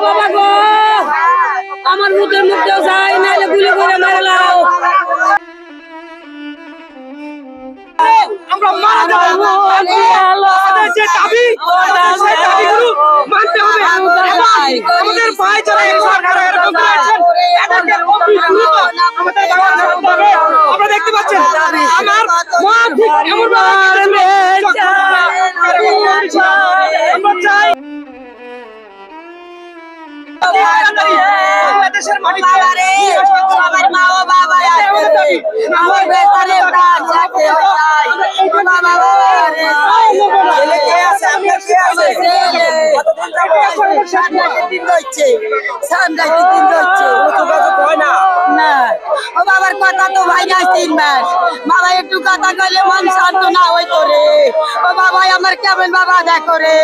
বাবা গো আমার মুখের মুখেও যাই নাইলে গুলি করে মারে লাও আমরা মারা যাব আমাদের যে দাবি সেই দাবিগুলো মানতে হবে আমাদের ভাই যারা এই সরকারে এরকম করেছেন এদেরকে অতি দ্রুত আমাদের ব্যবস্থা করতে হবে আপনারা দেখতে পাচ্ছেন আমার মা ঠিক এমন আমরা চাই বাংলাদেশের মাটিতে আমার মা ও বাবা আমার বেচারে প্রাণ যাচ্ছে বাবা রে ছেলে কে আছে আমরা কে আছে দিন হচ্ছে সামনে দিন হচ্ছে যোগাযোগ হয় না না ও বাবার কথা তো ভাই না 3 মাস বাবা একটু কথা কইলে মন শান্ত না হই করে ও বাবা আমার কেমন বাবা দেখো রে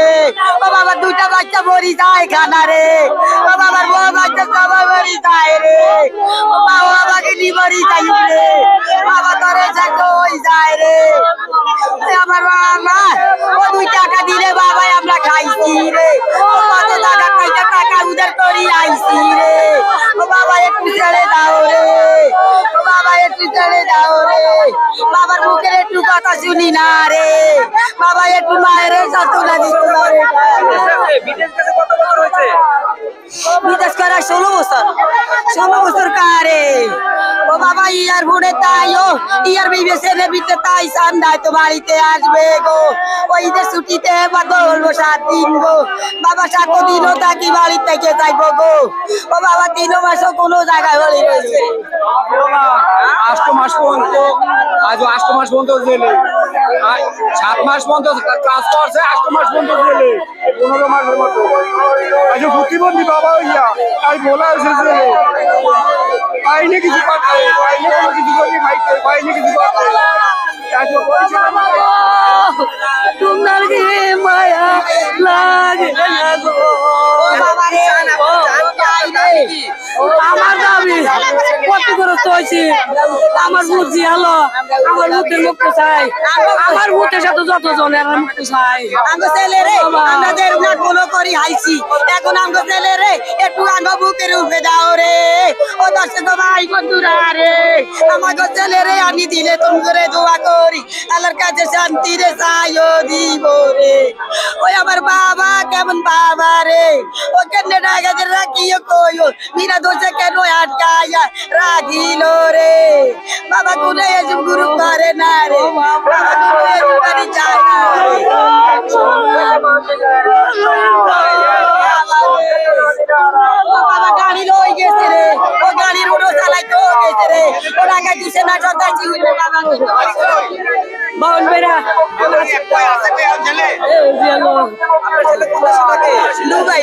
ও বাবা দুইটা বাচ্চা মরি যায় খানা রে ও বাবার বউ বাচ্চা সব মরি যায় রে ও বাবা আমাকে নি মরি যায় রে বাবা করে যাকে ওই যায় রে আমার বাবা ও 2 টাকা দিলে বাবা আমরা খাইছি রে ও কত টাকা কয়টা টাকা উধার করি আইছি রে ও বাবা একটু ছেড়ে দাও রে ও বাবা একটু ছেড়ে দাও রে বাবার মুখের একটু কথা শুনি না রে বাবা একটু মায়ের সাথে দিতে রে বিদেশ গেছে কত বছর হয়েছে বিদেশ করা 16 বছর কারে ও বাবা ইয়ার বুড়ে তাই ও ইয়ার বিবেশে বিতে তাই সন্ধ্যায় তো বাড়িতে আসবে গো ওই যে ছুটিতে বলবো 7 দিন গো বাবা 7 দিনও থাকি বাড়ি থেকে যাইবো গো ও বাবা 3 মাসও কোনো জায়গায় বলি রয়েছে 8 মাস পর্যন্ত আজ 8 মাস পর্যন্ত জেলে 7 মাস পর্যন্ত কাজ করছে 8 মাস পর্যন্ত জেলে 15 মাসের মতো আজ প্রতিবন্ধী বাবা হইয়া তাই বলা আছে যে পাইনি কিছু করতে পাইনি কোনো কিছু করতে খাইতে পাইনি কিছু করতে তোমার কি মায়া লাগে না গো আমার দাবি ক্ষতিগ্রস্ত হয়েছি আমার বুদ্ধি হলো আমার মুখের মুক্ত চাই আমার মুখের সাথে যতজন মুক্ত চাই আমার ছেলে রে আমাদের কোনো করি হাইছি এখন আমার ছেলে রে একটু আমার বুকের উপরে দাও রে ও দর্শক ভাই বন্ধুরা রে আমার ছেলে রে আমি দিলে তুমি করে দোয়া করি আল্লাহর কাছে শান্তি রে চাইও দিব রে ওই আমার বাবা কেমন বাবা রে ও কেন ডাগাতে রাখিও কইও মিরা দোষে কেন আটকায়া রাখিল রে বাবা কোনে এসব গুরু করে না রে বাবা কোনে এসব করি যায় না বাবা গাড়ি লই গেছে রে ও গাড়ির উড়ো চালাইতে গেছে রে ও রাগা দিছে না সদাচি হইলে বাবা বাউন বেরা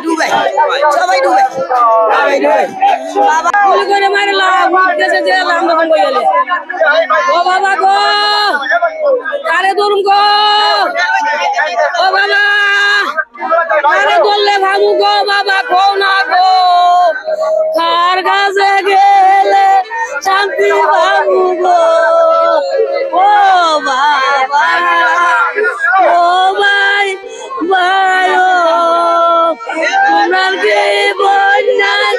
দুবাই সবাই দুবাই বাবা গুলি করে মারলাম দেশে গেলাম তখন গেলে ও বাবা গো আরে ধরুন গো ও বাবা আরে ধরলে ভাবু গো বাবা গো না গো কার কাছে গেলে শান্তি ভাবু গো ও বাবা ও ভাই ভাই ও তোমার কি বন্যার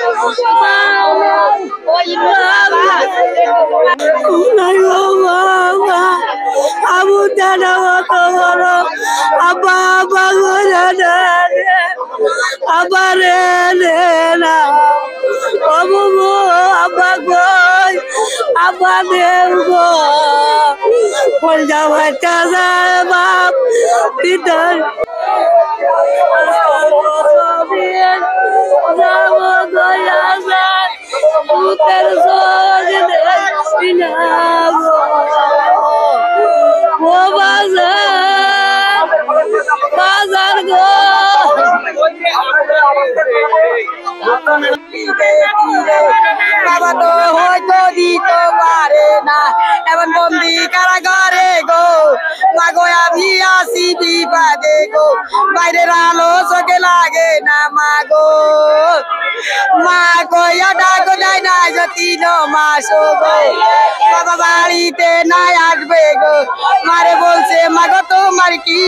ওই বাবা ও বাবা আবু দাদা মতো বড় আব্বা আব্বা আবার না বাবু গো আব্বা গই আব্বা দেব গো বল যাও বাচ্চা বাপ পিতার যাব গয়া যায় মুখের সোজ ও বাজার গো বাবা তো হয়তো দিতে পারে না এমন বন্দি কারাগারে গো মাগো আমি আসি বিবাদে গো বাইরের আলো চোখে লাগে না মাগো মা কইয়া ডাকো যায় না যে 3 মাস গো বাবা বাড়িতে নাই আসবে গো মারে বলছে মাগো তোমার কি